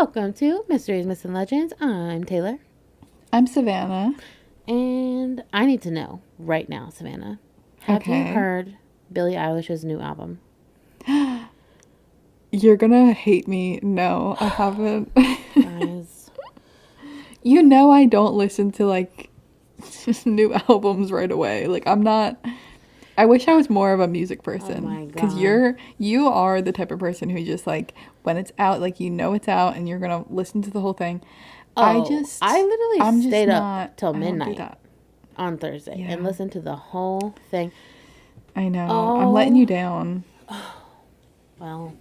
Welcome to Mysteries, Myths, and Legends. I'm Taylor. I'm Savannah. And I need to know right now, Savannah. Have you heard Billie Eilish's new album? You're gonna hate me. No, I haven't. Guys. You know I don't listen to, like, new albums right away. Like, I'm not... I wish I was more of a music person. Oh my God. Because you are the type of person who just, like, when it's out, like, you know it's out and you're gonna listen to the whole thing. I literally stayed up till midnight on Thursday and listened to the whole thing. I know. I'm letting you down. Well,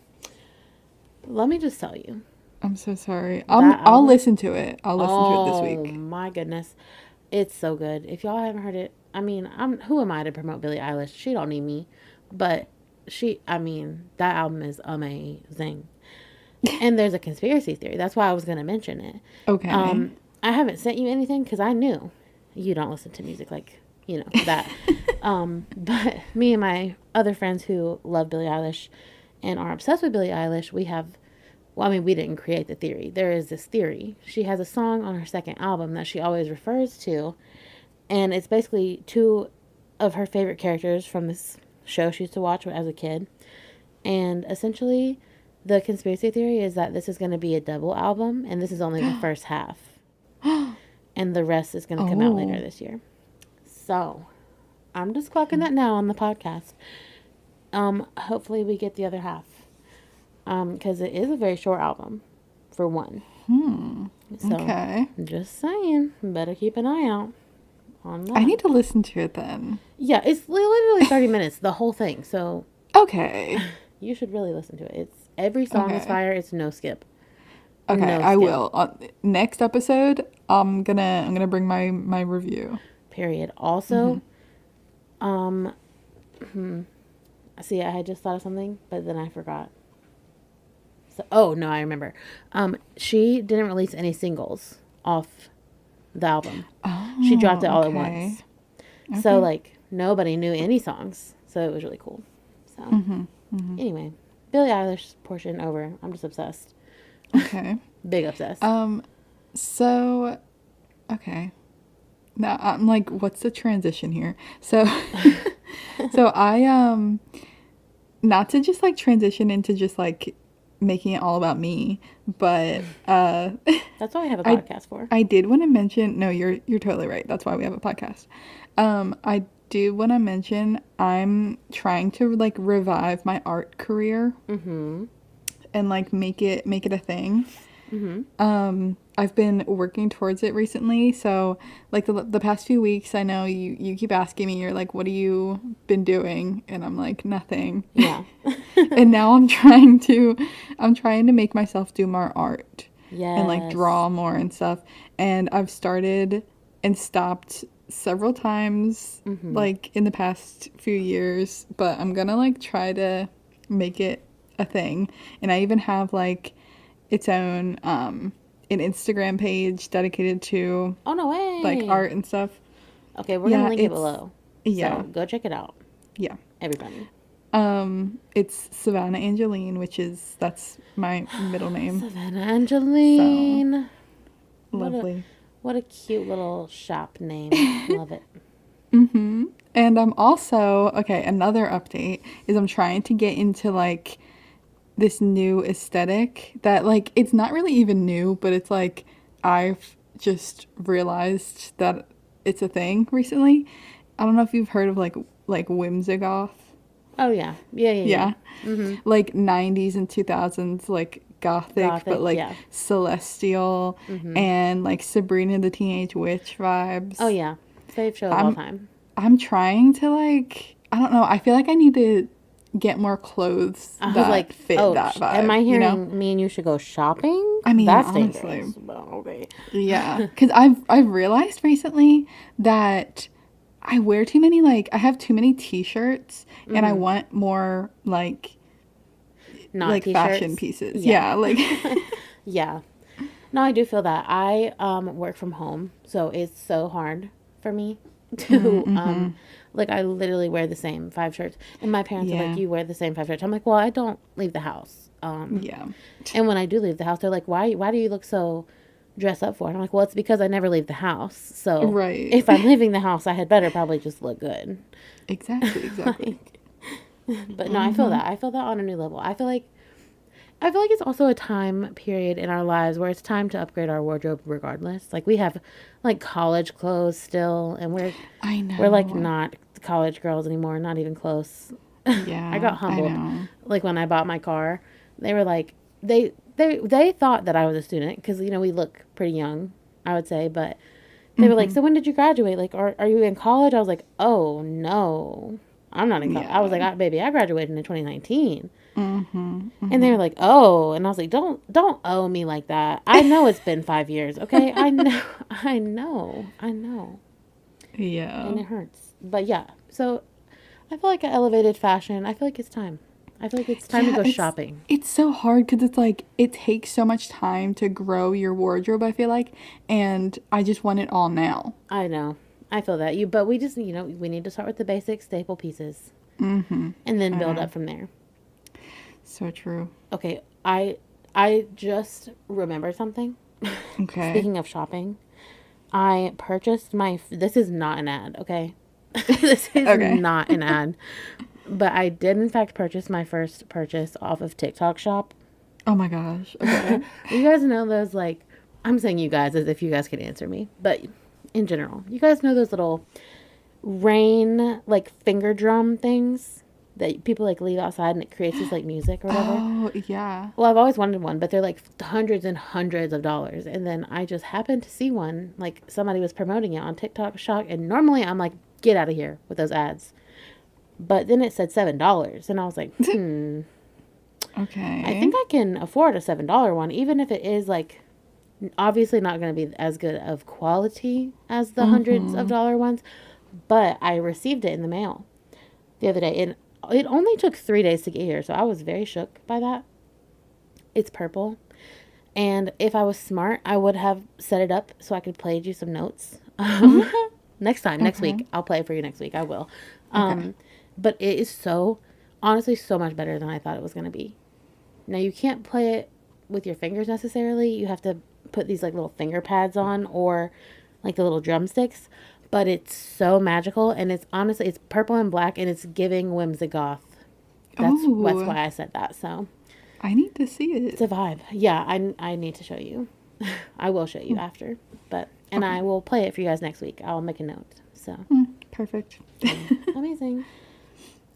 let me just tell you. I'm so sorry. I'll listen to it. I'll listen to it this week. Oh my goodness. It's so good. If y'all haven't heard it, I mean, who am I to promote Billie Eilish? She don't need me. But that album is amazing. And there's a conspiracy theory. That's why I was going to mention it. Okay. I haven't sent you anything because I knew you don't listen to music like, that. But me and my other friends who love Billie Eilish and are obsessed with Billie Eilish, we didn't create the theory. There is this theory. She has a song on her second album that she always refers to. And it's basically two of her favorite characters from this show she used to watch as a kid. And essentially... the conspiracy theory is that this is going to be a double album, and this is only the first half. And the rest is going to come out later this year. So, I'm just clocking that now on the podcast. Hopefully we get the other half. Because it is a very short album, for one. So, okay. Just saying, better keep an eye out on that. I need to listen to it then. Yeah, it's literally 30 minutes, the whole thing. So, okay. You should really listen to it. Every song is fire. It's no skip. Okay, no skip. I will. Next episode, I'm gonna bring my review. Period. Also, see, I had just thought of something, but then I forgot. So, no, I remember. She didn't release any singles off the album. She dropped it all at once. Okay. So, like, nobody knew any songs. So it was really cool. So, anyway. Billie Eilish portion over. I'm just obsessed. Okay. Big obsessed. So, okay. Now I'm like, what's the transition here? So, so I, not to just like transition into just like making it all about me, but, that's why I have a podcast for. I did want to mention, no, you're totally right. That's why we have a podcast. I do want to mention I'm trying to like revive my art career and like make it a thing. I've been working towards it recently, so like the past few weeks, I know you keep asking me, you're like, what have you been doing? And I'm like, nothing. Yeah. And now I'm trying to make myself do more art. Yes. And like draw more and stuff, and I've started and stopped several times like in the past few years, but I'm gonna like try to make it a thing. And I even have like its own an Instagram page dedicated to like art and stuff. Okay, we're gonna link it below. Yeah, so go check it out. Yeah, everybody. It's Savannah Angeline, that's my middle name. Savannah Angeline. So, lovely. What a cute little shop name. Love it. And I'm also, another update is I'm trying to get into like this new aesthetic that like, it's not really even new, but it's like, I've just realized that it's a thing recently. I don't know if you've heard of like whimsigoth. Oh yeah. Yeah. Like 90s and 2000s, like gothic, but like celestial and like Sabrina the Teenage Witch vibes. Oh yeah, fave show of all time. I'm trying to like, I don't know, I feel like I need to get more clothes that fit that vibe. Am I hearing me and you should go shopping? I mean, that's honestly, dangerous. Well, okay. Yeah, because I've realized recently that I wear too many, like, I have too many t-shirts and I want more like not like t-shirts. Fashion pieces. Yeah, like yeah. No, I do feel that. I work from home, so it's so hard for me to like I literally wear the same 5 shirts, and my parents are like, you wear the same 5 shirts. I'm like, well, I don't leave the house. Yeah. And when I do leave the house, they're like, why do you look so dressed up for? And I'm like, well, it's because I never leave the house. So Right. if I'm leaving the house, I had better probably just look good. Exactly. But no, I feel that. I feel that on a new level. I feel like it's also a time period in our lives where it's time to upgrade our wardrobe regardless. Like we have like college clothes still, and I know. we're like not college girls anymore, not even close. Yeah. I got humbled. I know. Like when I bought my car, they were like they thought that I was a student because we look pretty young, I would say, but they were like, so when did you graduate? Like, are you in college? I was like, oh no, I'm not in college. I was like, baby, I graduated in 2019. And they were like, oh, and I was like, don't owe me like that. I know it's been 5 years, okay? I know. Yeah. And it hurts. But yeah, so I feel like I elevated fashion. I feel like it's time. I feel like it's time to go shopping. It's so hard because it's like it takes so much time to grow your wardrobe, I feel like, and I just want it all now. I know. I feel that. But we just, we need to start with the basic staple pieces. And then build up from there. So true. Okay, I just remembered something. Okay. Speaking of shopping, I purchased this is not an ad, okay? This is not an ad. But I did in fact purchase my first purchase off of TikTok Shop. Oh my gosh. Okay. You guys know those, like, I'm saying you guys as if you guys could answer me, but in general, you guys know those little rain, like, finger drum things that people like leave outside and it creates this like music or whatever. Oh, yeah. Well, I've always wanted one, but they're like hundreds and hundreds of dollars. And then I just happened to see one, like somebody was promoting it on TikTok Shop. And normally I'm like, get out of here with those ads. But then it said $7. And I was like, Okay. I think I can afford a $7 one, even if it is like obviously not going to be as good of quality as the hundreds of dollar ones. But I received it in the mail the other day. And it only took 3 days to get here, so I was very shook by that. It's purple. And if I was smart, I would have set it up so I could play you some notes. Next week. I'll play it for you next week. I will. But it is honestly, so much better than I thought it was going to be. Now, you can't play it with your fingers necessarily. You have to put these like little finger pads on or like the little drumsticks. But it's so magical, and it's purple and black, and it's giving Whimsigoth. That's why I said that. So I need to see it. It's a vibe. Yeah, I need to show you. I will show you after, and I will play it for you guys next week. I'll make a note. So perfect. Amazing.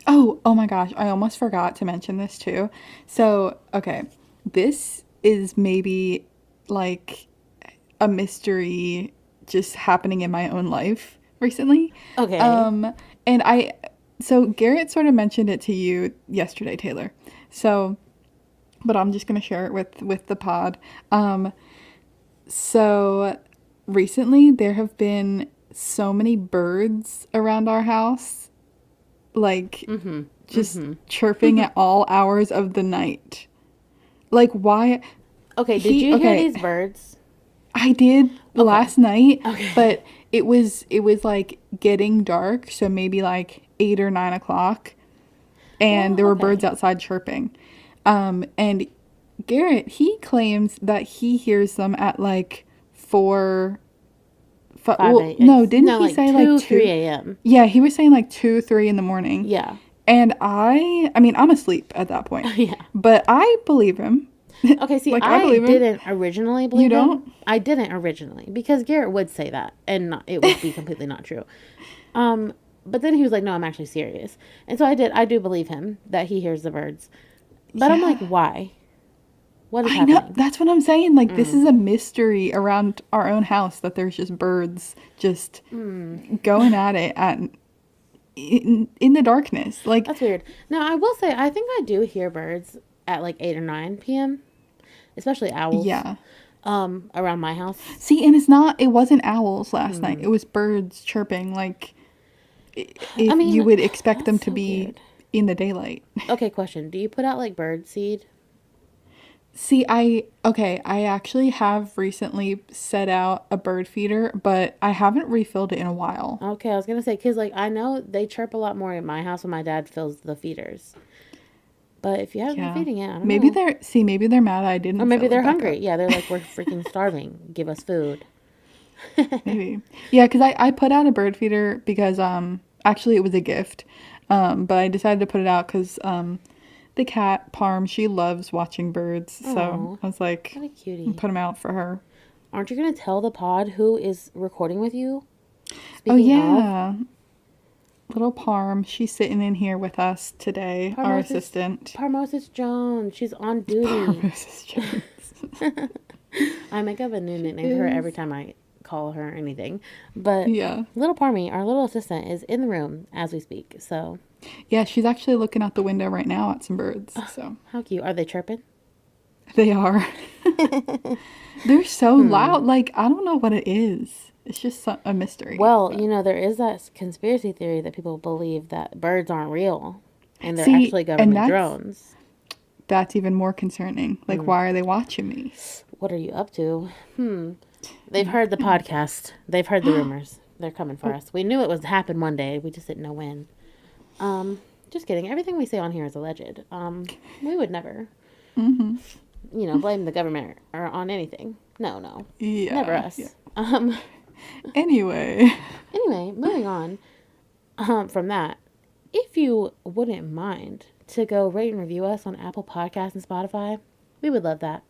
Oh my gosh! I almost forgot to mention this too. So okay, this is maybe like a mystery just happening in my own life recently. Okay. And so Garrett sort of mentioned it to you yesterday, Taylor. So, but I'm just going to share it with the pod. So recently there have been so many birds around our house, like just chirping at all hours of the night. Like why? Okay. Did you hear these birds? I did last night, but it was like getting dark, so maybe like 8 or 9 o'clock, and there were birds outside chirping. And Garrett, he claims that he hears them at like 4. No, didn't he say like 2, 3 a.m.? Yeah, he was saying like 2, 3 in the morning. Yeah. And I mean, I'm asleep at that point. Yeah. But I believe him. Okay, see, like, I didn't originally believe You don't? him. I didn't originally, because Garrett would say that, and it would be completely not true. But then he was like, no, I'm actually serious. And so I do believe him that he hears the birds. But I'm like, why? What is happening? Know, that's what I'm saying. Like, this is a mystery around our own house, that there's just birds just going at it in the darkness. Like, that's weird. Now, I will say, I think I do hear birds at like 8 or 9 p.m., especially owls. Yeah. Around my house. See, and it wasn't owls last night. It was birds chirping, like, you would expect them to be weird in the daylight. Okay, question. Do you put out like bird seed? See, I actually have recently set out a bird feeder, but I haven't refilled it in a while. Okay, I was going to say, because like I know they chirp a lot more in my house when my dad fills the feeders. But if you haven't been Yeah. feeding it, I don't Maybe know. maybe they're mad I didn't Or maybe fill they're it back hungry. up. Yeah, they're like, we're freaking starving. Give us food. Maybe. Yeah, because I put out a bird feeder because actually it was a gift. But I decided to put it out because the cat, Parm, she loves watching birds. So Oh, I was like, what a I'll cutie. put them out for her. Aren't you going to tell the pod who is recording with you? Oh, Speaking of, yeah. Little Parm, she's sitting in here with us today, our Parmosis, assistant. Parmosis Jones. She's on duty. Mrs. Jones. I make up a new She nickname for her is. every time I call her anything. But Yeah. little Parmy, our little assistant, is in the room as we speak. So, Yeah, she's actually looking out the window right now at some birds. So how cute. Are they chirping? they are. They're so loud. Like, I don't know what it is. It's just a mystery. Well, But there is that conspiracy theory that people believe that birds aren't real and they're see, actually and government drones. that's even more concerning. Like, why are they watching me? What are you up to? They've heard the podcast. They've heard the rumors. They're coming for us. We knew it was to happen one day. We just didn't know when. Just kidding. Everything we say on here is alleged. We would never, blame the government or on anything. No. Yeah. Never us. Yeah. Anyway. Anyway, moving on from that. If you wouldn't mind to go rate and review us on Apple Podcasts and Spotify, we would love that.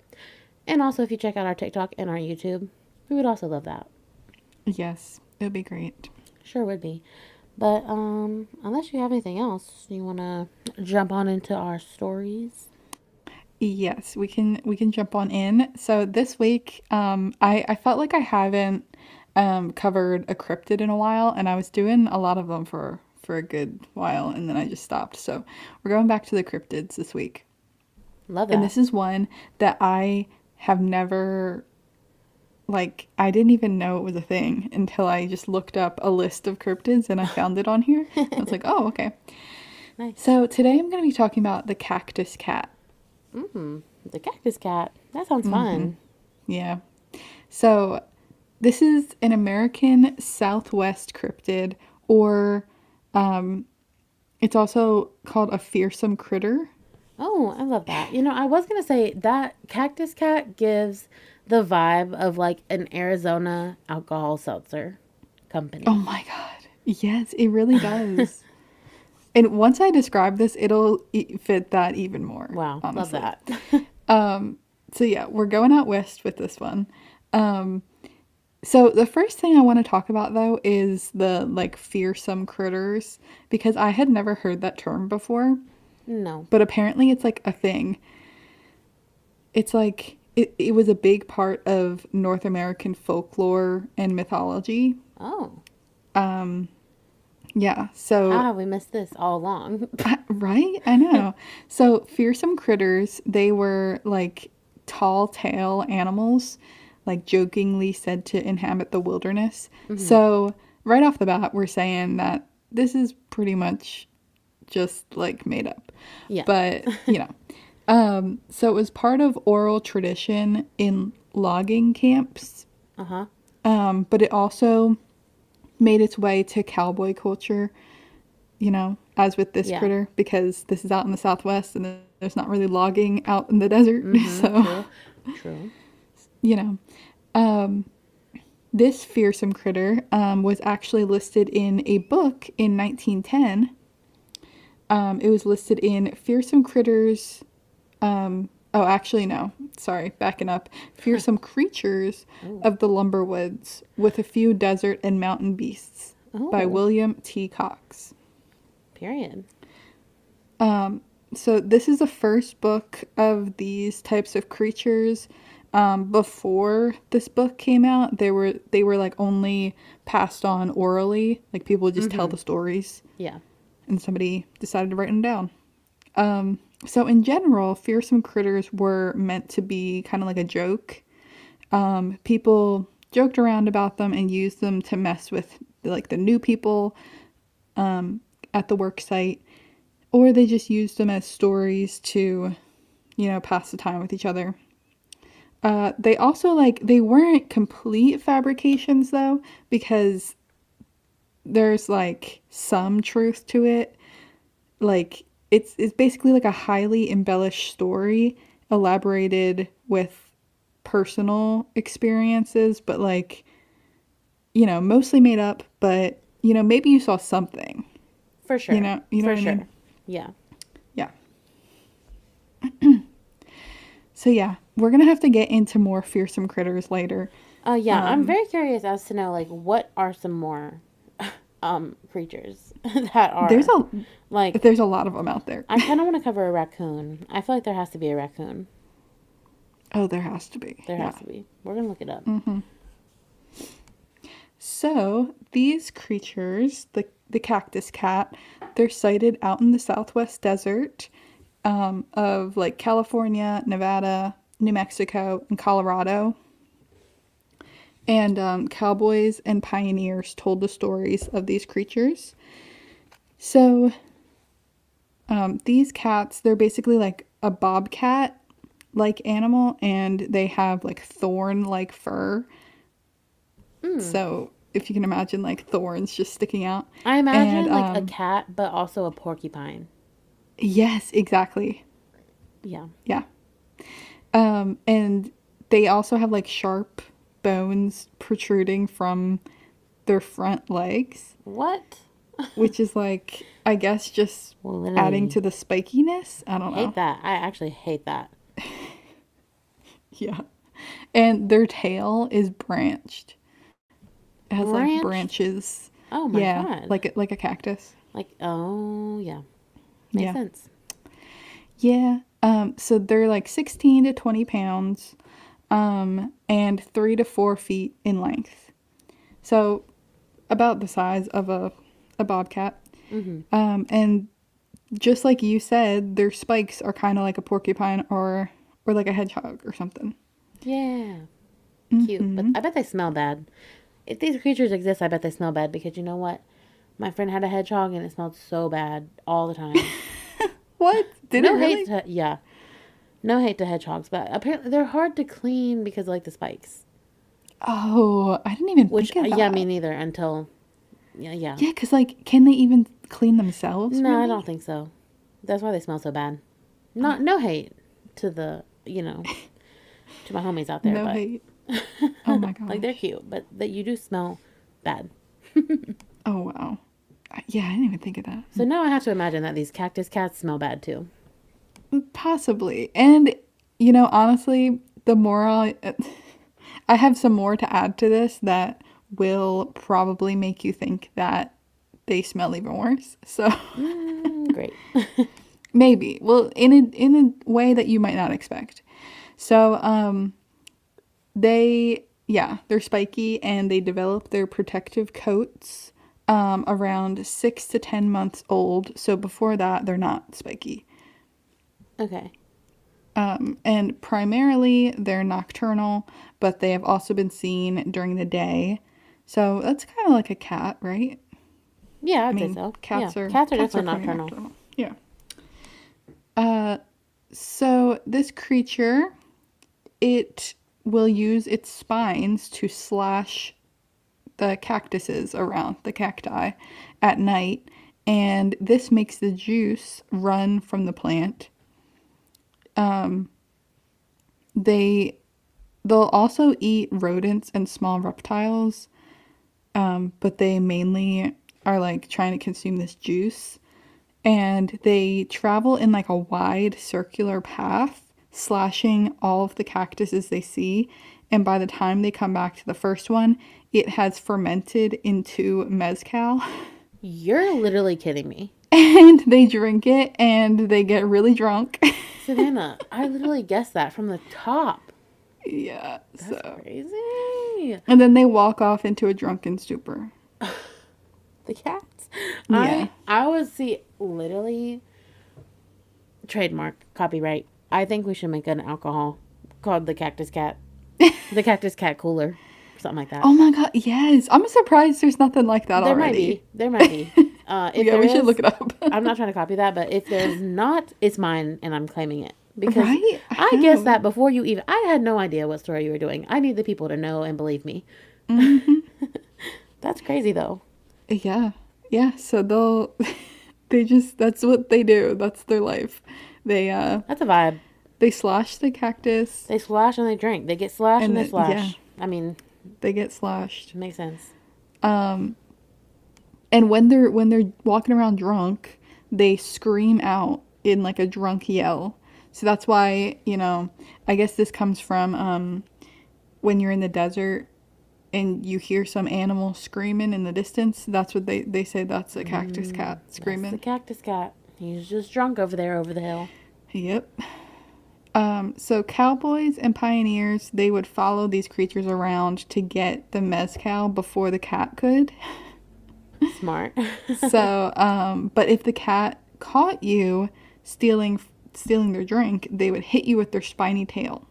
And also, if you check out our TikTok and our YouTube, we would also love that. Yes, it would be great. Sure would be. But unless you have anything else, you want to jump on into our stories? Yes, we can jump on in. So this week, I felt like I haven't covered a cryptid in a while, and I was doing a lot of them for a good while, and then I just stopped. So we're going back to the cryptids this week. Love that. And this is one that I have never, like, I didn't even know it was a thing until I just looked up a list of cryptids and I found it on here. I was like, oh, okay. Nice. So today I'm going to be talking about the cactus cat. The cactus cat. That sounds fun. Yeah. So this is an American Southwest cryptid, or it's also called a fearsome critter. Oh, I love that. I was going to say that cactus cat gives the vibe of like an Arizona alcohol seltzer company. Oh my God. Yes, it really does. And once I describe this, it'll fit that even more. Wow. Honestly. Love that. So yeah, we're going out west with this one. So the first thing I want to talk about though is the like fearsome critters, because I had never heard that term before, No. but apparently it's like a thing. It's like it was a big part of North American folklore and mythology. Oh. Yeah, so How have we missed this all along? right? I know. So fearsome critters, they were like tall tale animals, like jokingly said to inhabit the wilderness. So right off the bat, we're saying that this is pretty much just like made up. Yeah. But, so it was part of oral tradition in logging camps. Uh-huh. But it also made its way to cowboy culture, as with this Yeah. critter, because this is out in the Southwest and there's not really logging out in the desert. So, True. This fearsome critter was actually listed in a book in 1910. It was listed in Fearsome Critters. Actually, no. Sorry, backing up. Fearsome Creatures of the Lumberwoods with a Few Desert and Mountain Beasts by Oh. William T. Cox. Period. So this is the first book of these types of creatures. Before this book came out, they were like only passed on orally. Like people would just tell the stories, Yeah. and somebody decided to write them down. So in general, fearsome critters were meant to be kind of like a joke. People joked around about them and used them to mess with like the new people at the work site, or they just used them as stories to, pass the time with each other. They also they weren't complete fabrications though, because there's like some truth to it. Like it's basically like a highly embellished story elaborated with personal experiences, but like, you know, mostly made up, but you know, maybe you saw something. For sure. You know For what sure. I mean? Yeah. Yeah. So yeah, we're gonna have to get into more fearsome critters later. Yeah, I'm very curious as to know like what are some more creatures that There's are like a lot of them out there. I kind of want to cover a raccoon. I feel like there has to be a raccoon. Oh, there has to be. There Yeah. has to be. We're going to look it up. So these creatures, the cactus cat, they're sighted out in the Southwest desert of like California, Nevada, New Mexico, and Colorado. And cowboys and pioneers told the stories of these creatures. So these cats, they're basically like a bobcat like animal, and they have like thorn like fur. So if you can imagine like thorns just sticking out. I imagine And like a cat, but also a porcupine. yes, exactly. Yeah. Yeah. And they also have like sharp bones protruding from their front legs, What? which is like, I guess, just Well, adding to the spikiness. I don't know. hate that. I actually hate that. Yeah. And their tail is branched. It has like Branched? branches. Oh my Yeah, god. like a cactus. Like, oh yeah. Makes Yeah. sense. Yeah. So they're like 16 to 20 pounds, and 3 to 4 feet in length. So about the size of a bobcat. And just like you said, their spikes are kind of like a porcupine or like a hedgehog or something. Yeah. Cute. But I bet they smell bad. If these creatures exist, I bet they smell bad because you know what? My friend had a hedgehog and it smelled so bad all the time. What? Did it No really? hate to, yeah. No hate to hedgehogs, but apparently they're hard to clean because of like the spikes. Oh, I didn't even Which, think of that. yeah, me neither until, yeah. Yeah, because like, can they even clean themselves? No, I really? don't think so. That's why they smell so bad. No hate to the, to my homies out there, No but hate. Oh my gosh. like they're cute, but that you do smell bad. Oh wow. Yeah, I didn't even think of that. So now I have to imagine that these cactus cats smell bad too. Possibly. And you know, honestly, the more I have some more to add to this that will probably make you think that they smell even worse. So Great. maybe. Well, in a way that you might not expect. So they're spiky and they develop their protective coats around 6 to 10 months old. So before that, they're not spiky. Okay. And primarily they're nocturnal, but they have also been seen during the day. So that's kind of like a cat, right? Yeah, I'd say so. Cats Yeah. are Cats are pretty definitely nocturnal. Yeah. So this creature, it will use its spines to slash the cactuses around the cacti at night, and this makes the juice run from the plant. They'll also eat rodents and small reptiles, but they mainly are like trying to consume this juice. And they travel in like a wide circular path, slashing all of the cactuses they see. And by the time they come back to the first one, it has fermented into mezcal. You're literally kidding me. And they drink it and they get really drunk. Savannah, I literally guessed that from the top. Yeah. That's crazy. And then they walk off into a drunken stupor. The cats. Yeah. I would see literally trademark copyright. I think we should make an alcohol called the Cactus Cat. The Cactus Cat Cooler. Something like that. Oh my god, yes. I'm surprised there's nothing like that already. There might be. Yeah, we should look it up. I'm not trying to copy that, but if there's not, it's mine and I'm claiming it. Because Right? I guessed that before you even... I had no idea what story you were doing. I need the people to know and believe me. That's crazy, though. Yeah. Yeah, so That's what they do. That's their life. They That's a vibe. they slash the cactus. They slash and they drink. They get slashed and they slash. Yeah, I mean, they get slashed. makes sense. And when they're walking around drunk, they scream out in like a drunk yell. So that's why, I guess this comes from when you're in the desert and you hear some animal screaming in the distance. That's what they say. That's a cactus cat screaming. That's the cactus cat. He's just drunk over there over the hill. Yep. So cowboys and pioneers, they would follow these creatures around to get the mezcal before the cat could. Smart. So, but if the cat caught you stealing their drink, they would hit you with their spiny tail.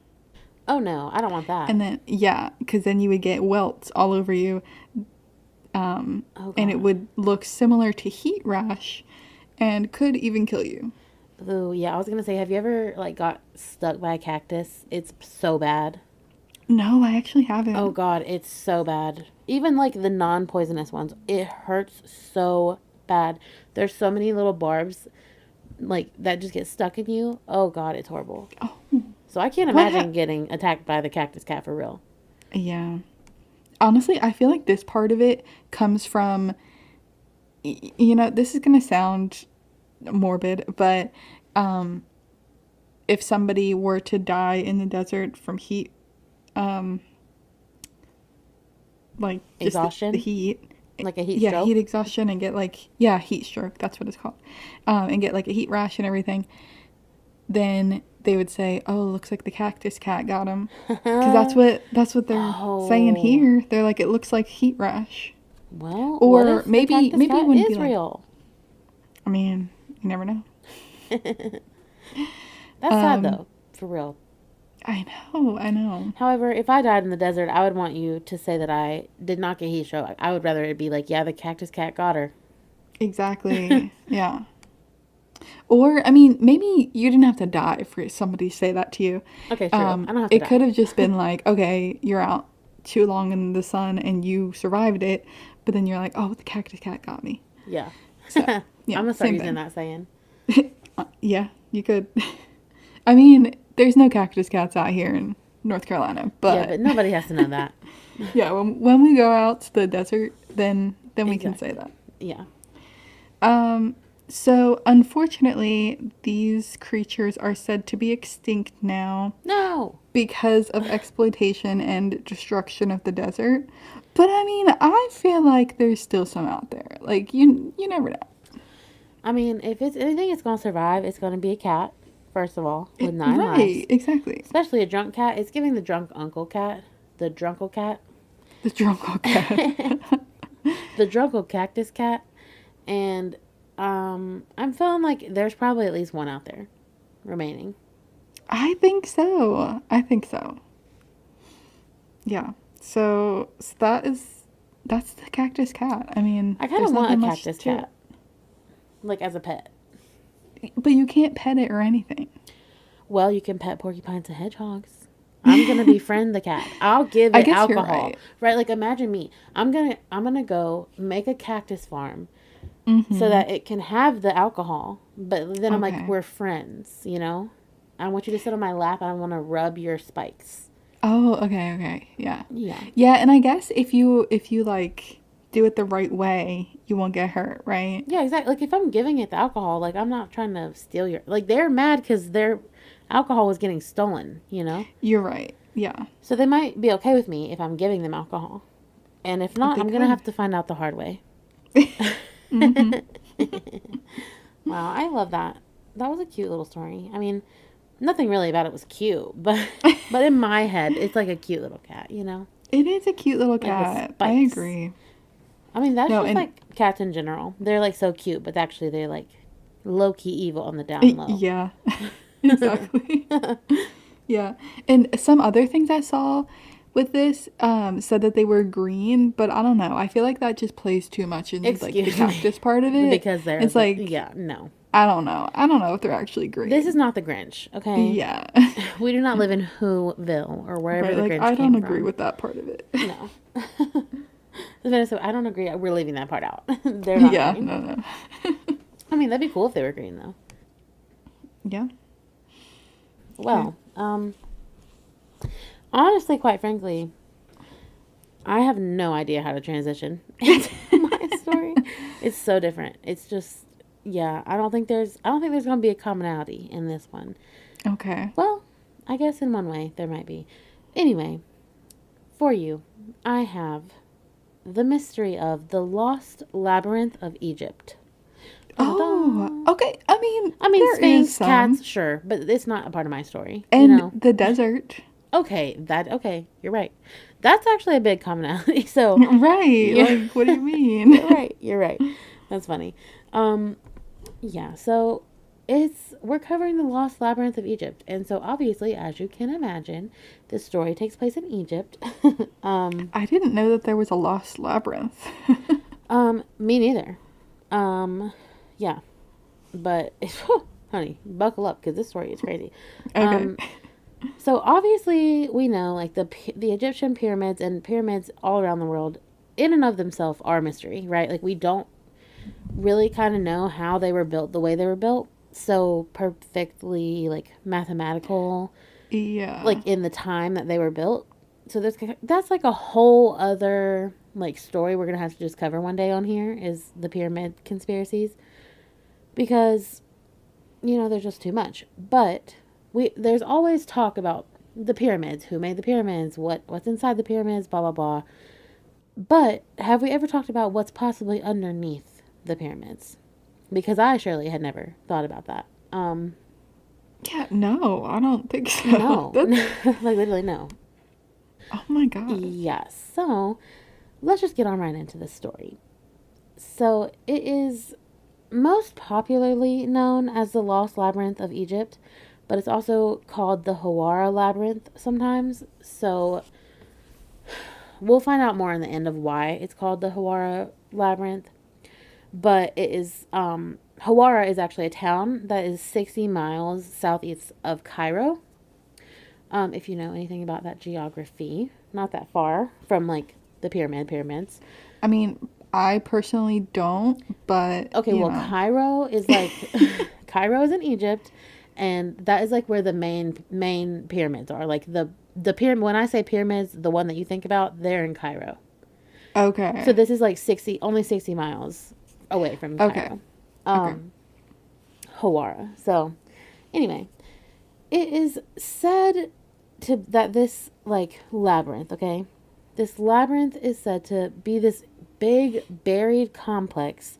Oh no, I don't want that. And then, yeah, because then you would get welts all over you. And it would look similar to heat rash and could even kill you. Oh, yeah, I was going to say, have you ever, like, got stuck by a cactus? It's so bad. No, I actually haven't. Oh, God, it's so bad. Even, like, the non-poisonous ones, it hurts so bad. There's so many little barbs, like, that just get stuck in you. Oh, God, it's horrible. Oh. So I can't imagine getting attacked by the cactus cat for real. Yeah. Honestly, I feel like this part of it comes from, this is going to sound morbid, but if somebody were to die in the desert from heat, like exhaustion, the heat, like a heat stroke, heat exhaustion, and get heat stroke, that's what it's called, and get like a heat rash and everything, then they would say, oh, looks like the cactus cat got him, because that's what they're saying here. They're like, it looks like heat rash. Well, or maybe it wouldn't be real. I mean, you never know. That's sad though, for real. I know. However, if I died in the desert, I would want you to say that I did not get heat stroke. I would rather it be like, yeah, the cactus cat got her. Exactly. Yeah. Or, I mean, maybe you didn't have to die for somebody to say that to you. Okay, true. I don't have to die. It could have just been like, okay, you're out too long in the sun and you survived it, but then you're like, oh, the cactus cat got me. Yeah. So, yeah, I'm going to start using that saying. Yeah, you could. I mean, there's no cactus cats out here in North Carolina, but... Yeah, but nobody has to know that. Yeah, when we go out to the desert, then we can say that. Yeah. So, unfortunately, these creatures are said to be extinct now. No! Because of exploitation and destruction of the desert. But, I mean, I feel like there's still some out there. Like, you never know. I mean, if it's anything that's going to survive, it's going to be a cat, first of all, with 9 lives. Right, exactly. Especially a drunk cat. It's giving the drunk uncle cat. The drunkle cat. The drunkle cat. The drunkle cactus cat. And I'm feeling like there's probably at least one out there remaining. I think so. Yeah. So that's the cactus cat. I mean, I kind of want a cactus cat. Like as a pet. But you can't pet it or anything. Well, you can pet porcupines and hedgehogs. I'm going to befriend the cat. I'll give it alcohol. Right? Like imagine me. I'm going to go make a cactus farm so that it can have the alcohol. But then I'm like, we're friends, you know? I want you to sit on my lap and I want to rub your spikes. Oh, okay. Yeah. Yeah. Yeah, and I guess if you like do it the right way, you won't get hurt, right? Yeah, exactly. Like if I'm giving it the alcohol, like I'm not trying to steal your, like they're mad because their alcohol was getting stolen, you know? You're right. Yeah. So they might be okay with me if I'm giving them alcohol. And if not, I'm going to have to find out the hard way. Wow, I love that. That was a cute little story. I mean, nothing really about it was cute, but in my head, it's like a cute little cat, you know? It is a cute little cat. I agree. I mean, that's just like cats in general. They're like so cute, but actually they're like low-key evil on the down low. Yeah, exactly. Yeah. And some other things I saw with this said that they were green, but I don't know. I feel like that just plays too much in like the cactus part of it. Because it's like, yeah, no. I don't know if they're actually green. This is not the Grinch, okay? Yeah. We do not live in Whoville or wherever the Grinch came from. I don't agree with that part of it. No. So I don't agree. We're leaving that part out. They're not green. No. I mean, that'd be cool if they were green, though. Yeah. Well, honestly, quite frankly, I have no idea how to transition into my story. It's so different. It's just, yeah, I don't think there's going to be a commonality in this one. Okay. Well, I guess in one way there might be. Anyway, for you, I have the mystery of the lost labyrinth of Egypt. Oh, okay. I mean, there Sphinx, is some. cats, sure, but it's not a part of my story. And you know? the desert. Okay, you're right. That's actually a big commonality. So Right. Yeah. Like, what do you mean? You're right. That's funny. Yeah, so we're covering the lost labyrinth of Egypt. And so obviously, as you can imagine, the story takes place in Egypt. I didn't know that there was a lost labyrinth. Me neither. Yeah. But honey, buckle up because this story is crazy. Okay. So obviously we know like the Egyptian pyramids and pyramids all around the world in and of themselves are a mystery, right? Like we don't really kind of know how they were built the way they were built. So perfectly like mathematical, Yeah. like in the time that they were built. So that's like a whole other like story we're going to have to just cover one day on here is the pyramid conspiracies. Because there's just too much. But there's always talk about the pyramids, who made the pyramids, what's inside the pyramids, blah blah blah. But have we ever talked about what's possibly underneath the pyramids? Because I surely had never thought about that. Yeah, no, I don't think so. No. Like literally no. Oh my god. Yeah, so let's just get on right into the story. So it is most popularly known as the Lost Labyrinth of Egypt, but it's also called the Hawara Labyrinth sometimes. So we'll find out more in the end of why it's called the Hawara Labyrinth. But it is, Hawara is actually a town that is 60 miles southeast of Cairo. If you know anything about that geography, not that far from like the pyramids. I mean, I personally don't, but okay, well, Cairo is like Cairo is in Egypt, and that is like where the main pyramids are. Like the pyramid. When I say pyramids, the one that you think about, they're in Cairo. Okay. So this is like only 60 miles away from Cairo. Okay. Hawara. So anyway, it is said that this like labyrinth, okay? This labyrinth is said to be this big buried complex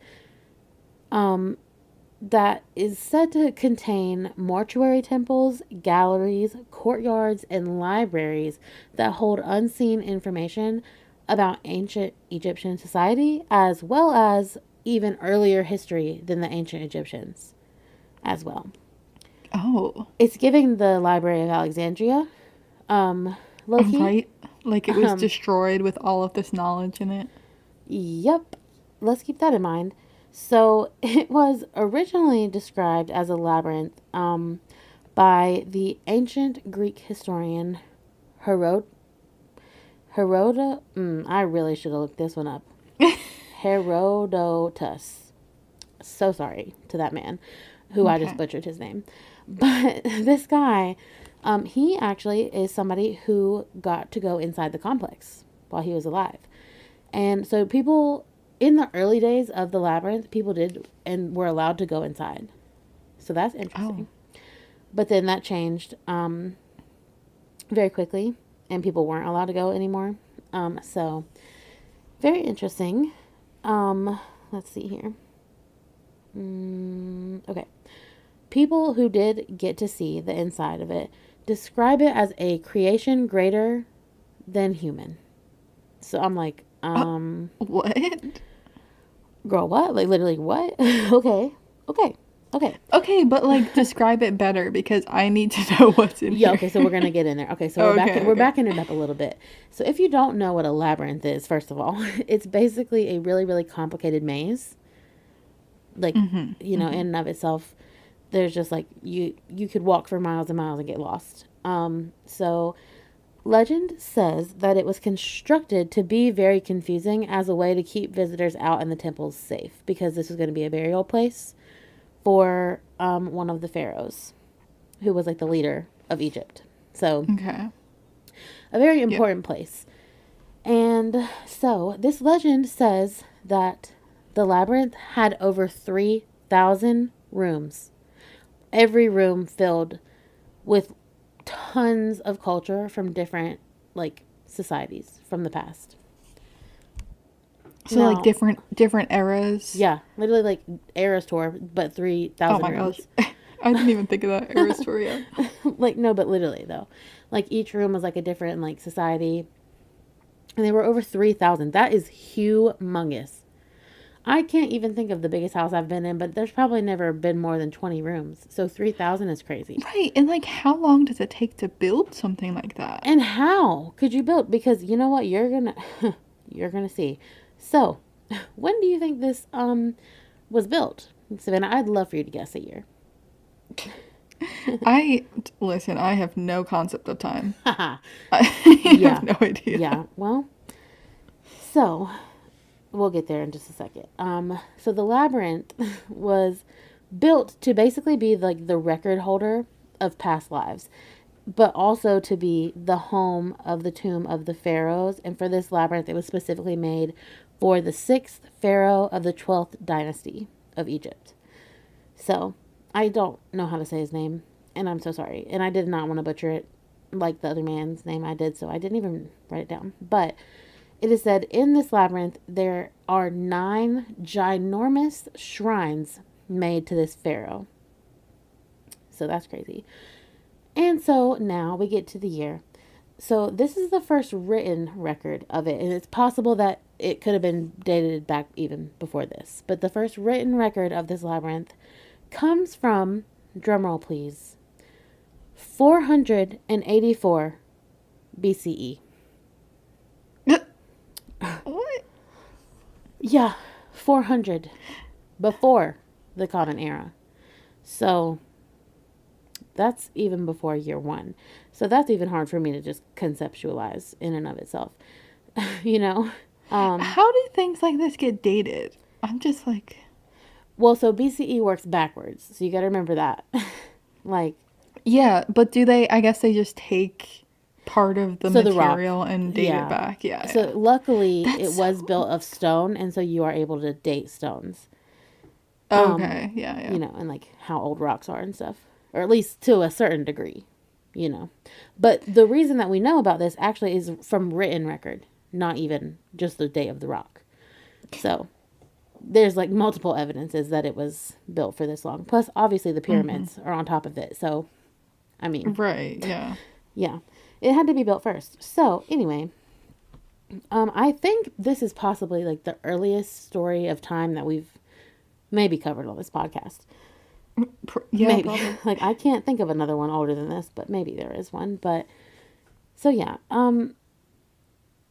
that is said to contain mortuary temples, galleries, courtyards, and libraries that hold unseen information about ancient Egyptian society as well as even earlier history than the ancient Egyptians as well. Oh. It's giving the Library of Alexandria low-key. Right? Like it was destroyed with all of this knowledge in it. Yep. Let's keep that in mind. So it was originally described as a labyrinth by the ancient Greek historian Herodotus. I really should have looked this one up. Herodotus. So sorry to that man who I just butchered his name. But this guy, he actually is somebody who got to go inside the complex while he was alive. And so people, in the early days of the labyrinth, people did and were allowed to go inside. So that's interesting. Oh. But then that changed very quickly, and people weren't allowed to go anymore. So very interesting. Let's see here. Okay. People who did get to see the inside of it describe it as a creation greater than human. So I'm like, what? Girl, what? Like literally what? Okay. Okay, but like describe it better because I need to know what's in here. Yeah, okay, so we're gonna get in there. Okay, so we're backing it up a little bit. So if you don't know what a labyrinth is, first of all, it's basically a really, really complicated maze. Like, in and of itself, there's just like you could walk for miles and miles and get lost. So legend says that it was constructed to be very confusing as a way to keep visitors out and the temples safe because this was going to be a burial place. for one of the pharaohs who was like the leader of Egypt. So, Okay. a very important place. And so, this legend says that the labyrinth had over 3,000 rooms. Every room filled with tons of culture from different, like, societies from the past. So, Now, like, different eras? yeah, literally like Eras Tour, but 3,000 Oh my rooms. gosh. I didn't even think of that era story yet. Like, no, but literally, though. Like, each room was like a different, like, society. And there were over 3,000. That is humongous. I can't even think of the biggest house I've been in, but there's probably never been more than 20 rooms. So 3,000 is crazy. Right. And, like, how long does it take to build something like that? And how could you build? Because you know what? You're going to you're going to see. So, when do you think this was built? Savannah, I'd love for you to guess a year. Listen, I have no concept of time. Haha. I Yeah. have no idea. Yeah. Well, so we'll get there in just a second. So the labyrinth was built to basically be like the record holder of past lives, but also to be the home of the tomb of the pharaohs. And for this labyrinth, it was specifically made for the 6th pharaoh of the 12th dynasty of Egypt. So I don't know how to say his name, and I'm so sorry. And I did not want to butcher it like the other man's name I did, so I didn't even write it down. But it is said in this labyrinth there are 9 ginormous shrines made to this pharaoh. So that's crazy. And so now we get to the year. So this is the first written record of it, and it's possible that it could have been dated back even before this. But the first written record of this labyrinth comes from, drumroll please, 484 BCE. What? Yeah, 400 before the Common Era. So that's even before year 1. So that's even hard for me to just conceptualize in and of itself. You know? How do things like this get dated? I'm just like... Well, so BCE works backwards. So you got to remember that. Like... Yeah, but do they... I guess they just take part of the So the rock. material and date Yeah. it back. Yeah. So luckily That's it was so- built of stone, and so you are able to date stones. Okay. Yeah. You know, and like how old rocks are and stuff. Or at least to a certain degree, you know. But the reason that we know about this actually is from written record, not even just the date of the rock. So there's like multiple evidences that it was built for this long. Plus, obviously, the pyramids are on top of it. So, I mean, Right. Yeah. yeah, it had to be built first. So, anyway, I think this is possibly like the earliest story of time that we've maybe covered on this podcast. Yeah. Maybe. Probably. Like, I can't think of another one older than this, but maybe there is one. But, so yeah,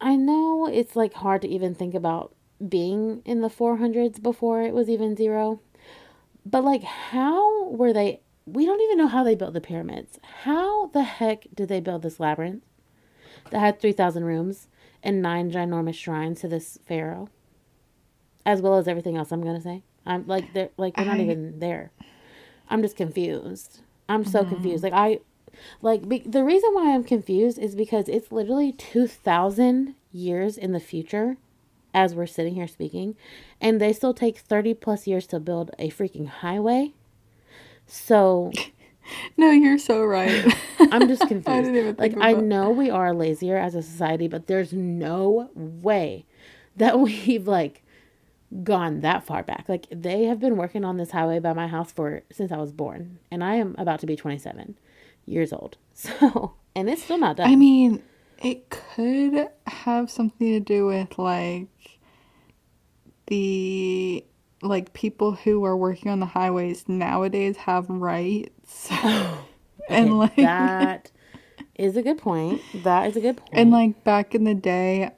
I know it's like hard to even think about being in the 400s before it was even 0. But like, how were they? We don't even know how they built the pyramids. How the heck did they build this labyrinth that had 3,000 rooms and 9 ginormous shrines to this pharaoh, as well as everything else I'm gonna say? I'm like, they're like, we're not even there. I'm just confused. I'm so confused. The reason why I'm confused is because it's literally 2,000 years in the future as we're sitting here speaking, and they still take 30 plus years to build a freaking highway. So No, you're so right. I'm just confused. I didn't even think Like, I about- know we are lazier as a society, but there's no way that we've like gone that far back. Like, they have been working on this highway by my house since I was born, and I am about to be 27 years old. So, and it's still not done. I mean, it could have something to do with like the people who are working on the highways nowadays have rights. And like that is a good point. That is a good point. and like back in the day,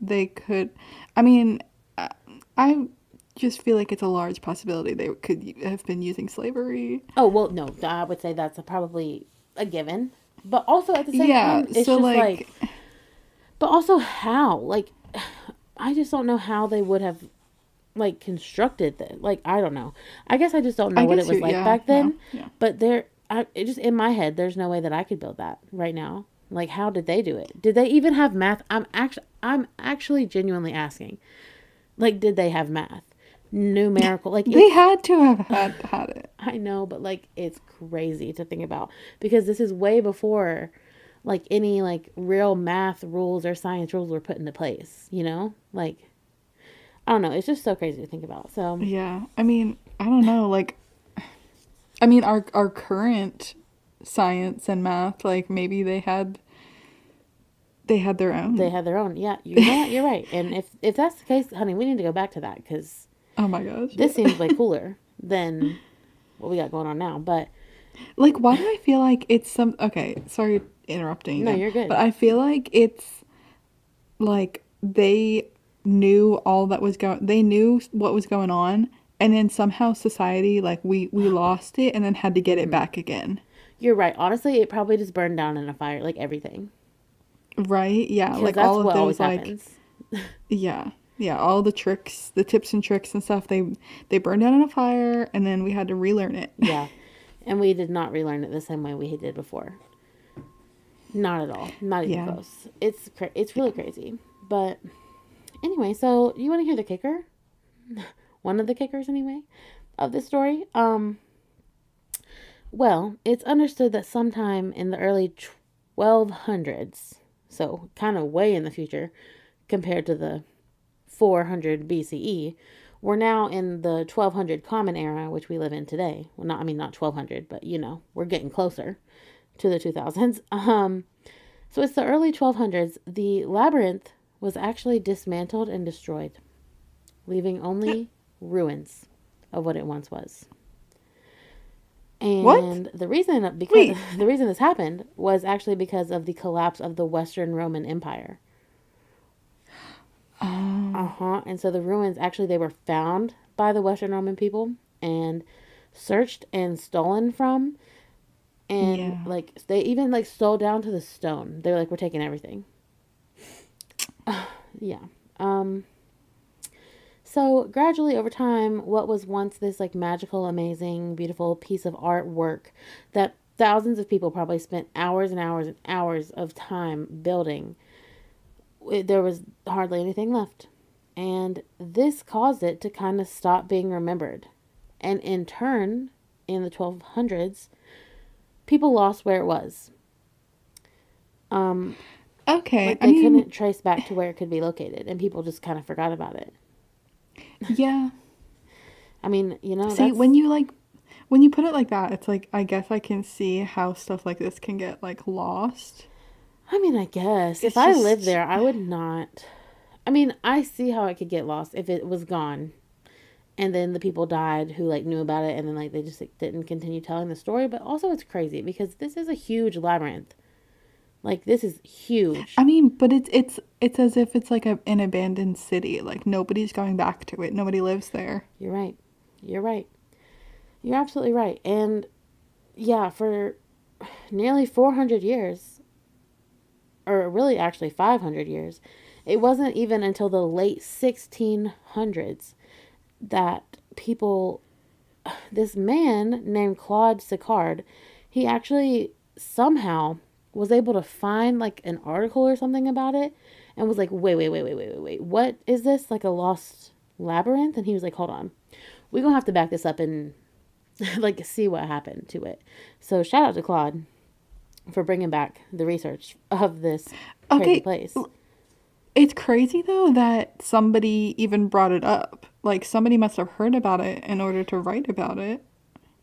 they could, I mean, I just feel like it's a large possibility they could have been using slavery. Oh, well, no, I would say that's probably a given. But also at the same Yeah, time, it's so, just like- but also how? Like, I just don't know how they would have like constructed that. Like, I don't know. I guess I just don't know I what guess it was you, like yeah, back then. yeah. But it just in my head, there's no way that I could build that right now. Like, how did they do it? Did they even have math? I'm actually genuinely asking. Like, did they have math? Numerical, like They it's. had to have had it. I know, but like it's crazy to think about because this is way before like any like real math rules or science rules were put into place, you know? Like I don't know, it's just so crazy to think about. So, Yeah. I mean, I don't know. Like, I mean, our current science and math, like maybe they had their they own. had their own. Yeah, you know what? You're right. And if that's the case, honey, we need to go back to that cuz Oh my gosh. this Yeah. seems way cooler than what we got going on now. But Like, why do I feel like it's some? Okay, sorry interrupting no, again, you're but good. I feel like it's like they knew all that was going. They knew what was going on, and then somehow society, like we lost it, and then had to get it back again. You're right. Honestly, it probably just burned down in a fire like everything. Right? Yeah, Because like that's all of what always those, like, happens. yeah, yeah, all the tricks, the tips and tricks and stuff. They burned down in a fire, and then we had to relearn it. Yeah. And we did not relearn it the same way we did before. Not at all. Not even Yeah. close. It's really crazy. But anyway, so you want to hear the kicker? One of the kickers anyway of this story. Well, it's understood that sometime in the early 1200s, so kind of way in the future compared to the 400 BCE, we're now in the 1200 Common Era, which we live in today. Well, not 1200, but we're getting closer to the 2000s. So it's the early 1200s. The labyrinth was actually dismantled and destroyed, leaving only ruins of what it once was. What? And the reason because Wait. the reason this happened was actually because of the collapse of the Western Roman Empire. Uh-huh. And so the ruins actually they were found by the Western Roman people and searched and stolen from, and Yeah. like they even like stole down to the stone. They were like, we're taking everything. Yeah. So gradually over time, what was once this like magical, amazing, beautiful piece of artwork that thousands of people probably spent hours and hours and hours of time building, there was hardly anything left. And this caused it to kind of stop being remembered. And in turn, in the 1200s, people lost where it was. Okay. Like I they mean, couldn't trace back to where it could be located, and people just kind of forgot about it. yeah. I mean, See, that's. when you put it like that, it's like I guess I can see how stuff like this can get like lost. I mean, I guess if It's I lived just there, I would not. I mean, I see how it could get lost if it was gone, and then the people died who like knew about it, and then like they just like, didn't continue telling the story. But also, it's crazy because this is a huge labyrinth. Like this is huge. I mean, but it's as if it's like an abandoned city. Like nobody's going back to it. Nobody lives there. You're right. You're right. You're absolutely right. And yeah, for nearly 400 years, or really actually 500 years, it wasn't even until the late 1600s that this man named Claude Sicard, he actually somehow was able to find like an article or something about it and was like, wait, what is this? Like a lost labyrinth? And he was like, hold on. We're going to have to back this up and like see what happened to it. So shout out to Claude for bringing back the research of this crazy Okay, place. it's crazy though that somebody even brought it up. Like somebody must have heard about it in order to write about it,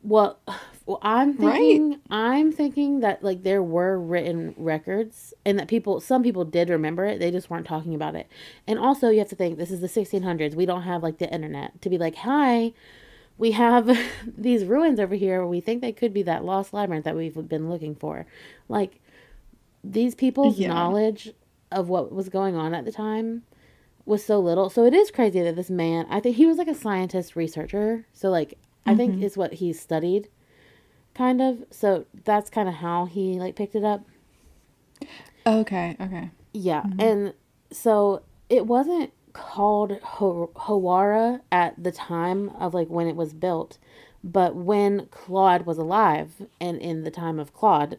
Well, well, I'm right? thinking, I'm thinking that like there were written records and that some people did remember it. They just weren't talking about it. And also, you have to think this is the 1600s. We don't have like the internet to be like, hi, we have these ruins over here. We think they could be that lost labyrinth that we've been looking for. Like these people's Yeah. knowledge of what was going on at the time was so little. So it is crazy that this man, I think he was like a scientist researcher. So like I think it's what he studied kind of. So that's kind of how he like picked it up. Okay, okay. Yeah. And so it wasn't called Hawara at the time of like when it was built, but when Claude was alive and in the time of Claude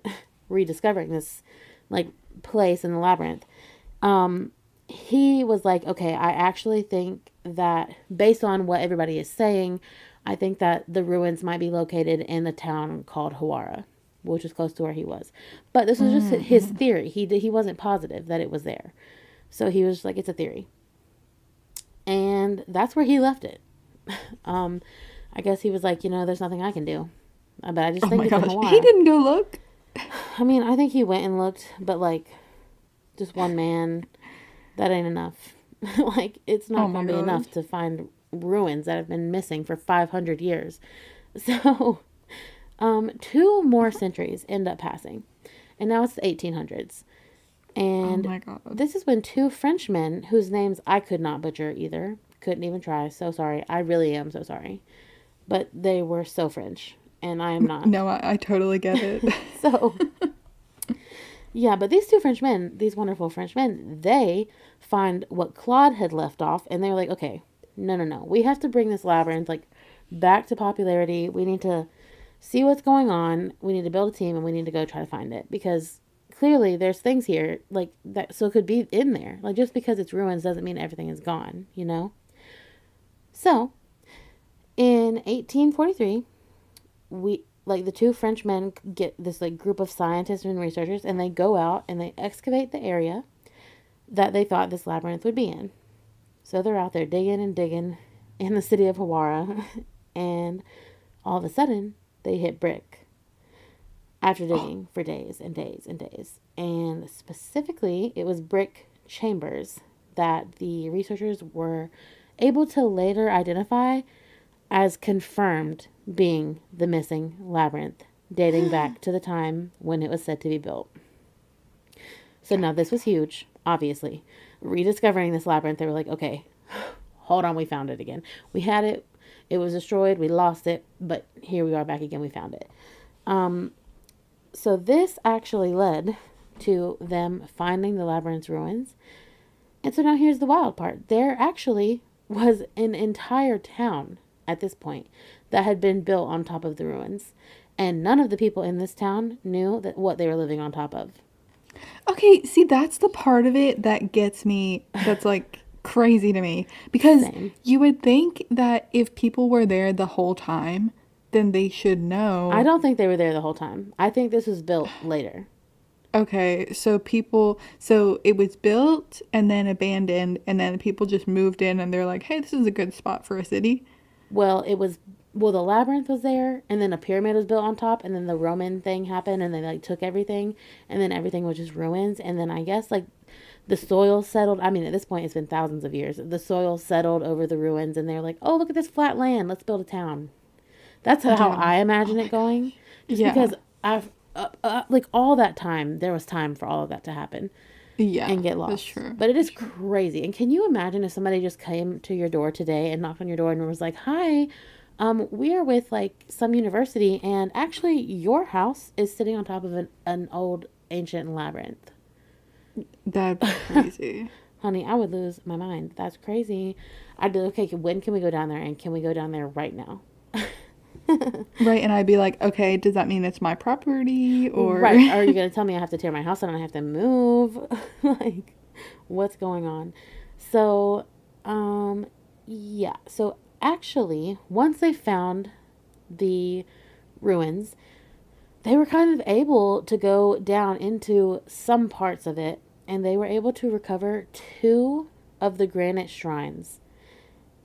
rediscovering this like place in the labyrinth, he was like, okay, I actually think that based on what everybody is saying, I think that the ruins might be located in a town called Hawara, which is close to where he was. But this was just his theory. He wasn't positive that it was there. So he was like, it's a theory. And that's where he left it. I guess he was like, there's nothing I can do. But I just think it's in Hawara. He didn't go look. I mean, I think he went and looked, but like, just one man, that ain't enough. Like, it's not going to be enough to find ruins that have been missing for 500 years. So, 2 more centuries end up passing. And now it's the 1800s. And this is when 2 Frenchmen, whose names I could not butcher either, couldn't even try. So sorry. I really am so sorry. But they were so French. And I am not. No, I totally get it. So, yeah, but these 2 Frenchmen, these wonderful Frenchmen, they find what Claude had left off. And they were like, okay, no. We have to bring this labyrinth, like, back to popularity. We need to see what's going on. We need to build a team and we need to go try to find it. Because clearly there's things here, like, that so it could be in there. Like, just because it's ruins doesn't mean everything is gone, So, in 1843, the 2 Frenchmen get this, like, group of scientists and researchers, and they go out and they excavate the area that they thought this labyrinth would be in. So they're out there digging and digging in the city of Hawara, and all of a sudden, they hit brick after digging for days and days and days. And specifically, it was brick chambers that the researchers were able to later identify as confirmed being the missing labyrinth, dating back to the time when it was said to be built. So now this was huge, obviously. Rediscovering this labyrinth, they were like, okay, hold on, we found it again. We had it, it was destroyed, we lost it, but here we are back again, we found it. So this actually led to them finding the labyrinth's ruins. And so now here's the wild part. There actually was an entire town at this point that had been built on top of the ruins. And none of the people in this town knew that what they were living on top of. Okay, see, that's the part of it that gets me, that's like crazy to me. Because you would think that if people were there the whole time, then they should know. I don't think they were there the whole time. I think this was built later. Okay, so it was built and then abandoned, and then people just moved in and they're like, hey, this is a good spot for a city. Well, the labyrinth was there, and then a pyramid was built on top, and then the Roman thing happened, and they like took everything, and then everything was just ruins, and then I guess like the soil settled. I mean, at this point, it's been thousands of years. The soil settled over the ruins, and they're like, oh, look at this flat land. Let's build a town. That's how I imagine it going. Just because I've like all that time, there was time for all of that to happen. Yeah, and get lost. That's true. But it is crazy. And can you imagine if somebody just came to your door today and knocked on your door and was like, hi, we are with like some university, and actually your house is sitting on top of an old ancient labyrinth. That's crazy. Honey, I would lose my mind. That's crazy. I'd be like, okay, when can we go down there? And can we go down there right now? Right, and I'd be like, okay, does that mean it's my property? Or right, are you going to tell me I have to tear my house down and I have to move? Like, what's going on? So, yeah. So, actually, once they found the ruins, they were kind of able to go down into some parts of it, and they were able to recover 2 of the granite shrines.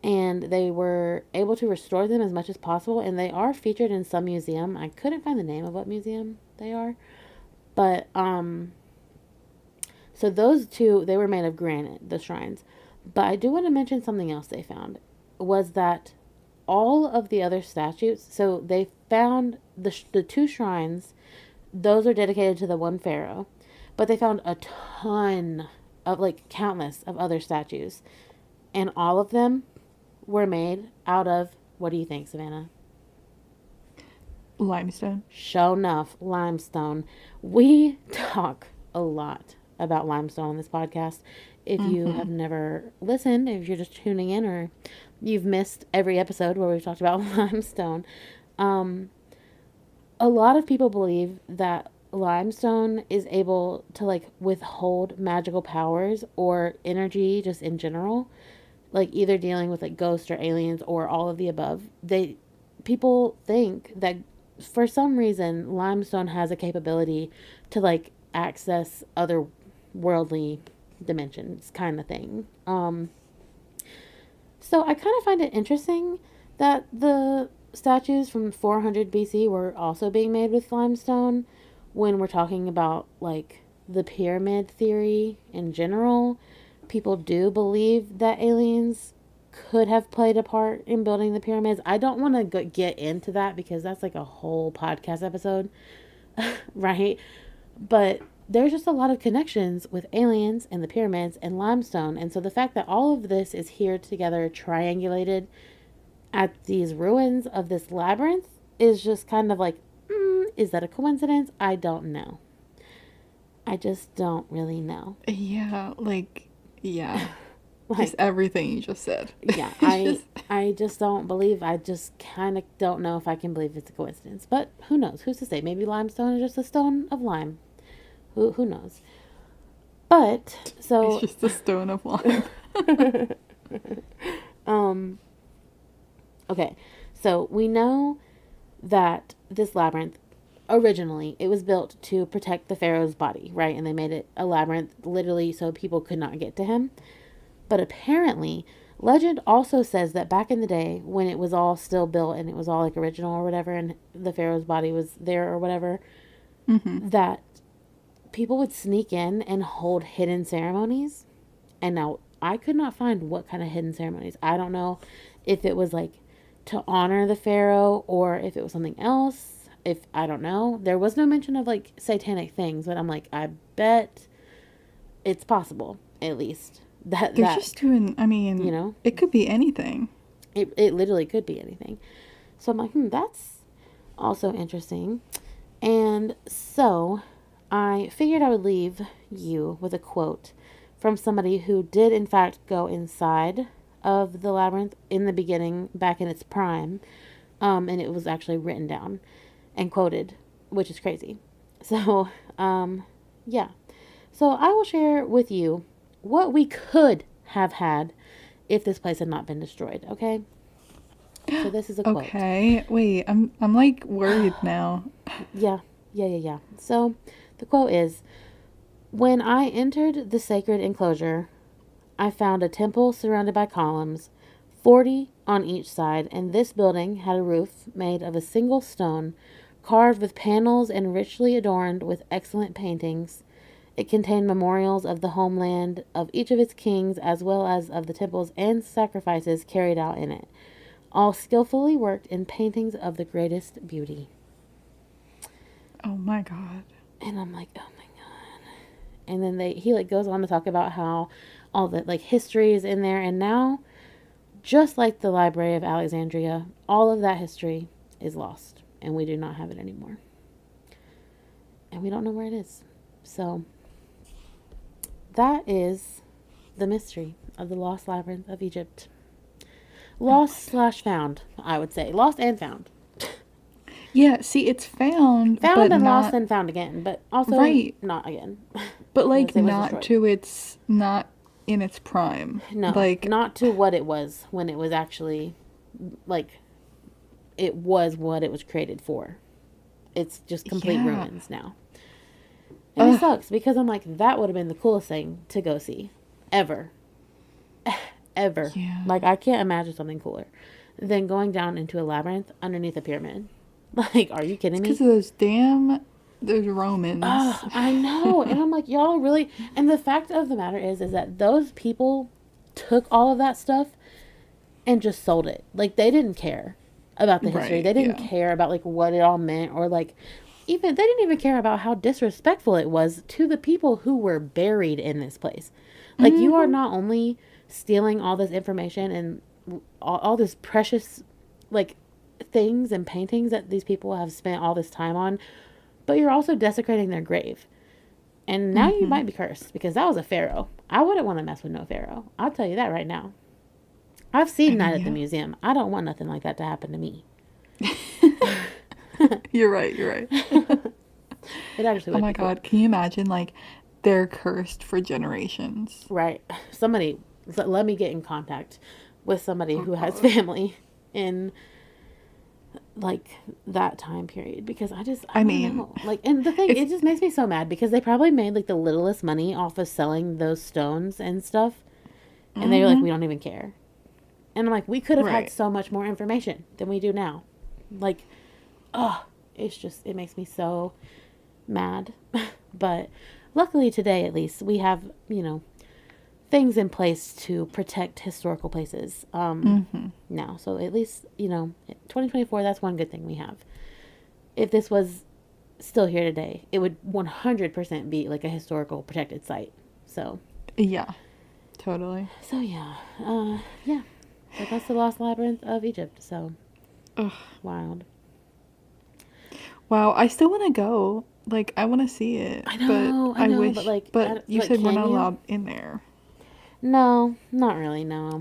And they were able to restore them as much as possible. And they are featured in some museum. I couldn't find the name of what museum they are. But, so those 2, they were made of granite, the shrines. But I do want to mention something else they found. Was that all of the other statues, so they found the 2 shrines. Those are dedicated to the one pharaoh. But they found a ton of, like, countless of other statues. And all of them were made out of, what do you think, Savannah? Limestone. Sure enough, limestone. We talk a lot about limestone on this podcast. if you have never listened, if you're just tuning in or you've missed every episode where we've talked about limestone, a lot of people believe that limestone is able to like withhold magical powers or energy just in general, like either dealing with like ghosts or aliens or all of the above. People think that for some reason limestone has a capability to like access other worldly dimensions kind of thing. So I kind of find it interesting that the statues from 400 BC were also being made with limestone when we're talking about like the pyramid theory in general. People do believe that aliens could have played a part in building the pyramids. I don't want to get into that because that's like a whole podcast episode, right? But there's just a lot of connections with aliens and the pyramids and limestone. And so the fact that all of this is here together, triangulated at these ruins of this labyrinth, is just kind of like, is that a coincidence? I don't know. I just don't really know. Yeah, like, yeah. Like, just everything you just said. Yeah, I just don't believe, I just kind of don't know if I can believe it's a coincidence. But who knows? Who's to say? Maybe limestone is just a stone of lime. Who knows? But, so... It's just a stone of lime. Okay, so we know that this labyrinth, originally, it was built to protect the pharaoh's body, right? And they made it a labyrinth literally so people could not get to him. But apparently, legend also says that back in the day, when it was all still built and it was all like original or whatever, and the pharaoh's body was there or whatever, that people would sneak in and hold hidden ceremonies. And now, I could not find what kind of hidden ceremonies. I don't know if it was like to honor the pharaoh or if it was something else. I don't know. There was no mention of like satanic things, but I'm like, I bet it's possible, at least. They're just doing, I mean, you know, it could be anything. It literally could be anything. So I'm like, that's also interesting. And so I figured I would leave you with a quote from somebody who did in fact go inside of the labyrinth in the beginning, back in its prime. And it was actually written down and quoted, which is crazy. So, yeah. So I will share with you what we could have had if this place had not been destroyed, okay? So this is a quote. Okay, wait, I'm like worried now. Yeah. So the quote is, "When I entered the sacred enclosure, I found a temple surrounded by columns, 40 on each side, and this building had a roof made of a single stone, carved with panels and richly adorned with excellent paintings. It contained memorials of the homeland of each of its kings, as well as of the temples and sacrifices carried out in it, all skillfully worked in paintings of the greatest beauty." Oh my God. And I'm like, oh my God. And then he like goes on to talk about how all the like history is in there, and now, just like the Library of Alexandria, all of that history is lost, and we do not have it anymore. And we don't know where it is. So that is the mystery of the lost labyrinth of Egypt. Lost / found, I would say. Lost and found. Yeah, see, it's found but and not, lost and found again, but also not again. But like not in its prime. No, like not to what it was when it was actually, like, it was what it was created for. It's just complete ruins now. And it sucks because I'm like, that would have been the coolest thing to go see. Ever. Ever. Yeah. Like, I can't imagine something cooler than going down into a labyrinth underneath a pyramid. Like, are you kidding me? Because of those Romans. I know. And I'm like, y'all really... And the fact of the matter is that those people took all of that stuff and just sold it. Like, they didn't care about the history. They didn't care about, like, what it all meant, or, like, they didn't even care about how disrespectful it was to the people who were buried in this place. Like, you are not only stealing all this information and all this precious, like, things and paintings that these people have spent all this time on, but you're also desecrating their grave. And now you might be cursed because that was a pharaoh. I wouldn't want to mess with no pharaoh. I'll tell you that right now. I've seen Night at the Museum. I don't want nothing like that to happen to me. You're right. It actually would Oh my be cool. God. Can you imagine, like, they're cursed for generations? Right. Somebody, let me get in contact with somebody who has God. family in, like, that time period. Because I don't know. Like, and the thing, it just makes me so mad because they probably made, like, the littlest money off of selling those stones and stuff. And they were like, we don't even care. And I'm like, we could have had so much more information than we do now. Like, it makes me so mad. But luckily today, at least, we have, things in place to protect historical places now. So at least, 2024, that's one good thing we have. If this was still here today, it would 100% be like a historical protected site. So. Yeah, totally. So, yeah. But that's the Lost Labyrinth of Egypt. So, wild. Wow, I still want to go. Like, I want to see it. I know, but you said we're not allowed in there. No, not really, no.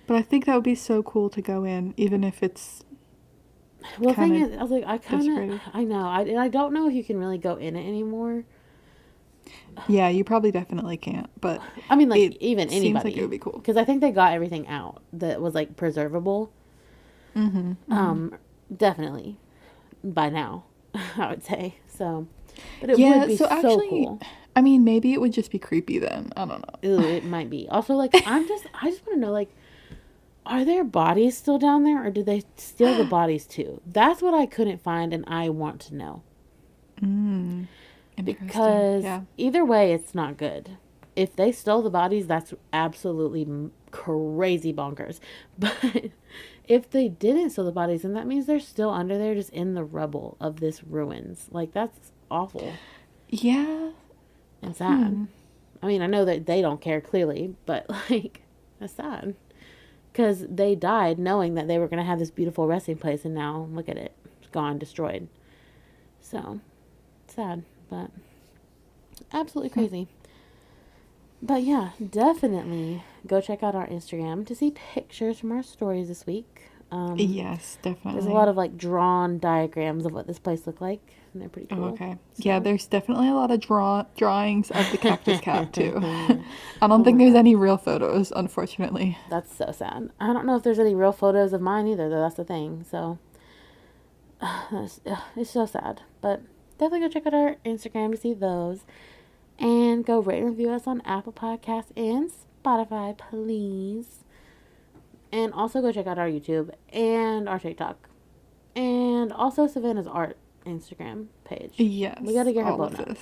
But I think that would be so cool to go in, even if it's well, the thing is, I was like, I know. I don't know if you can really go in it anymore. Yeah, you probably definitely can't, but I mean, like, even anybody. Seems like it would be cool. Because I think they got everything out that was, like, preservable. Definitely. By now, I would say. So, but it would be so actually, cool. I mean, maybe it would just be creepy then. I don't know. Ooh, it might be. Also, like, I just want to know, like, are there bodies still down there, or did they steal the bodies too? That's what I couldn't find, and I want to know. Because either way, it's not good. If they stole the bodies, that's absolutely crazy bonkers. But if they didn't steal the bodies, then that means they're still under there, just in the rubble of this ruins. Like, that's awful. Yeah. And sad. I mean, I know that they don't care, clearly, but, like, that's sad. Because they died knowing that they were going to have this beautiful resting place, and now, look at it. It's gone, destroyed. So, sad, but absolutely crazy. But yeah, definitely go check out our Instagram to see pictures from our stories this week. Yes, definitely. There's a lot of, like, drawn diagrams of what this place looked like, and they're pretty cool. Oh, okay. So. Yeah, there's definitely a lot of drawings of the Cactus Cat, too. I don't think there's any real photos, unfortunately. That's so sad. I don't know if there's any real photos of mine either, though. That's the thing. So, it's so sad. But definitely go check out our Instagram to see those. And go rate and review us on Apple Podcasts and Spotify, please. And also go check out our YouTube and our TikTok. And also Savannah's art Instagram page. Yes. We got to get her blown up.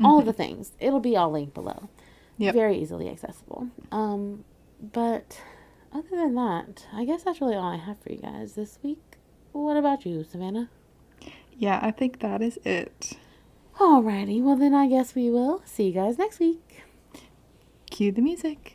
All of the things. It'll be all linked below. Yep. Very easily accessible. But other than that, I guess that's really all I have for you guys this week. What about you, Savannah? Yeah, I think that is it. Alrighty. Well, then I guess we will see you guys next week. Cue the music.